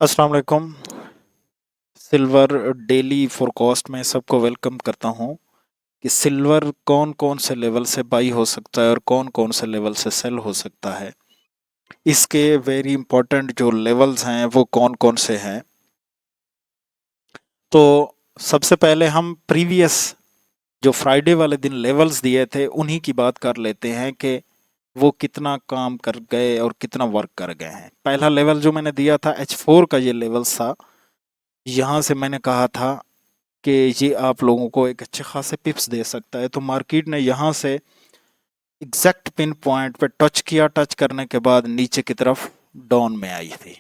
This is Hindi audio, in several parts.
अस्सलाम वालेकुम। सिल्वर डेली फोरकास्ट में सबको वेलकम करता हूं कि सिल्वर कौन कौन से लेवल से बाई हो सकता है और कौन कौन से लेवल से सेल हो सकता है। इसके वेरी इंपॉर्टेंट जो लेवल्स हैं वो कौन कौन से हैं। तो सबसे पहले हम प्रीवियस जो फ्राइडे वाले दिन लेवल्स दिए थे उन्हीं की बात कर लेते हैं कि वो कितना काम कर गए और कितना वर्क कर गए हैं। पहला लेवल जो मैंने दिया था H4 का ये लेवल था। यहाँ से मैंने कहा था कि ये आप लोगों को एक अच्छे खासे पिप्स दे सकता है। तो मार्केट ने यहाँ से एग्जैक्ट पिन पॉइंट पे टच किया, टच करने के बाद नीचे की तरफ डाउन में आई थी।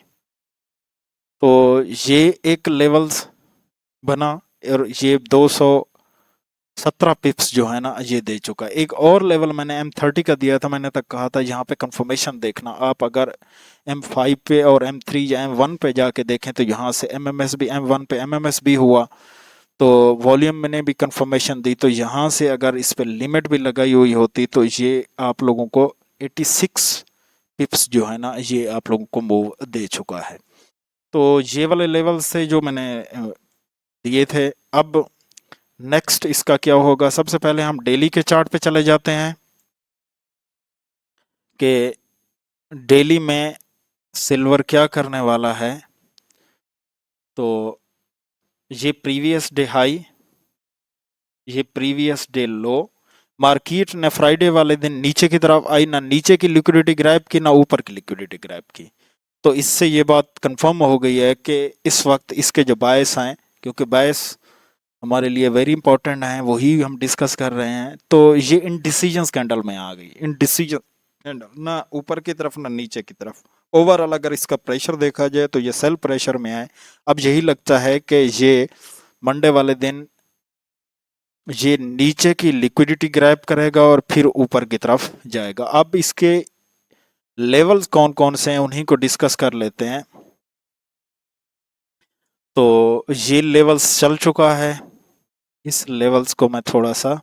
तो ये एक लेवल्स बना और ये 217 पिप्स जो है ना ये दे चुका है। एक और लेवल मैंने M30 का दिया था, मैंने तक कहा था यहाँ पे कंफर्मेशन देखना। आप अगर M5 पे और M3 या M1 पे जाके देखें तो यहाँ से MMS भी M1 पे MMS भी हुआ। तो वॉल्यूम मैंने भी कंफर्मेशन दी। तो यहाँ से अगर इस पे लिमिट भी लगाई हुई होती तो ये आप लोगों को 86 पिप्स जो है ना ये आप लोगों को मूव दे चुका है। तो ये वाले लेवल से जो मैंने दिए थे। अब नेक्स्ट इसका क्या होगा, सबसे पहले हम डेली के चार्ट पे चले जाते हैं कि डेली में सिल्वर क्या करने वाला है। तो ये प्रीवियस डे हाई, ये प्रीवियस डे लो। मार्केट ने फ्राइडे वाले दिन नीचे की तरफ आई, ना नीचे की लिक्विडिटी ग्रैब की ना ऊपर की लिक्विडिटी ग्रैब की। तो इससे ये बात कंफर्म हो गई है कि इस वक्त इसके जो बायस हैं, क्योंकि बायस हमारे लिए वेरी इंपॉर्टेंट है, वही हम डिस्कस कर रहे हैं। तो ये इन डिसीजन कैंडल में आ गई। इन डिसीजन कैंडल ना ऊपर की तरफ ना नीचे की तरफ। ओवरऑल अगर इसका प्रेशर देखा जाए तो ये सेल प्रेशर में है। अब यही लगता है कि ये मंडे वाले दिन ये नीचे की लिक्विडिटी ग्रैब करेगा और फिर ऊपर की तरफ जाएगा। अब इसके लेवल्स कौन कौन से हैं उन्हीं को डिस्कस कर लेते हैं। तो ये लेवल्स चल चुका है, इस लेवल्स को मैं थोड़ा सा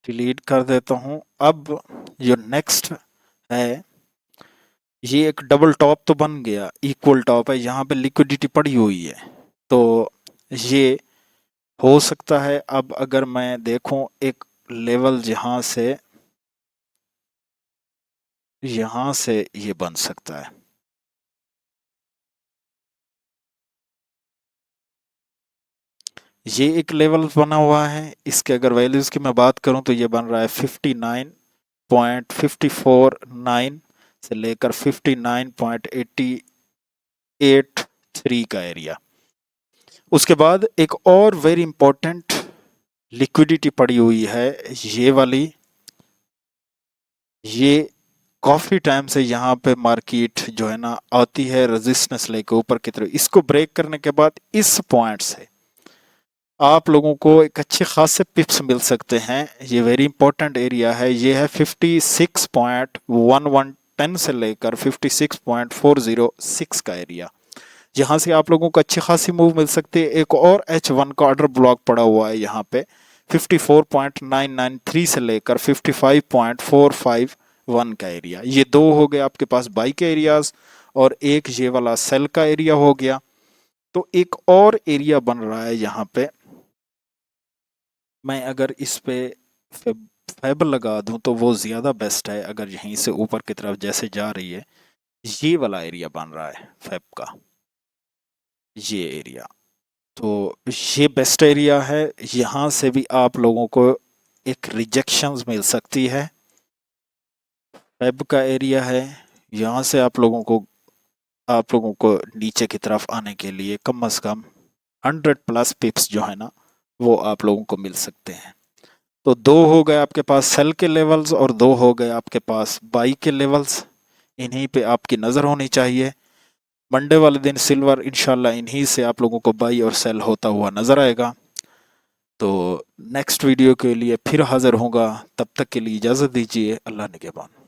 डिलीट कर देता हूं। अब जो नेक्स्ट है, ये एक डबल टॉप तो बन गया, इक्वल टॉप है, यहाँ पे लिक्विडिटी पड़ी हुई है। तो ये हो सकता है। अब अगर मैं देखूं एक लेवल यहाँ से ये बन सकता है। ये एक लेवल बना हुआ है। इसके अगर वैल्यूज की मैं बात करूं तो ये बन रहा है 59.549 से लेकर 59.883 का एरिया। उसके बाद एक और वेरी इंपॉर्टेंट लिक्विडिटी पड़ी हुई है, ये वाली। ये काफी टाइम से यहाँ पे मार्केट जो है ना आती है रेजिस्टेंस लेके ऊपर की तरफ। इसको ब्रेक करने के बाद इस पॉइंट से आप लोगों को एक अच्छे खासे पिप्स मिल सकते हैं। ये वेरी इंपॉर्टेंट एरिया है। ये है 56.1110 से लेकर 56.406 का एरिया। यहाँ से आप लोगों को अच्छी खासी मूव मिल सकती है। एक और H1 का ऑर्डर ब्लॉक पड़ा हुआ है यहाँ पे 54.993 से लेकर 55.451 का एरिया। ये दो हो गए आपके पास बाई के एरियाज और एक ये वाला सेल का एरिया हो गया। तो एक और एरिया बन रहा है यहाँ पे। मैं अगर इस पे फेब लगा दूं तो वो ज़्यादा बेस्ट है। अगर यहीं से ऊपर की तरफ जैसे जा रही है, ये वाला एरिया बन रहा है फेब का, ये एरिया। तो ये बेस्ट एरिया है। यहाँ से भी आप लोगों को एक रिजेक्शंस मिल सकती है। फेब का एरिया है, यहाँ से आप लोगों को नीचे की तरफ आने के लिए कम से कम 100 प्लस पिप्स जो है ना वो आप लोगों को मिल सकते हैं। तो दो हो गए आपके पास सेल के लेवल्स और दो हो गए आपके पास बाई के लेवल्स। इन्हीं पे आपकी नज़र होनी चाहिए। मंडे वाले दिन सिल्वर इंशाल्लाह इन्हीं से आप लोगों को बाई और सेल होता हुआ नज़र आएगा। तो नेक्स्ट वीडियो के लिए फिर हाज़िर होगा, तब तक के लिए इजाज़त दीजिए। अल्लाह निगहबान।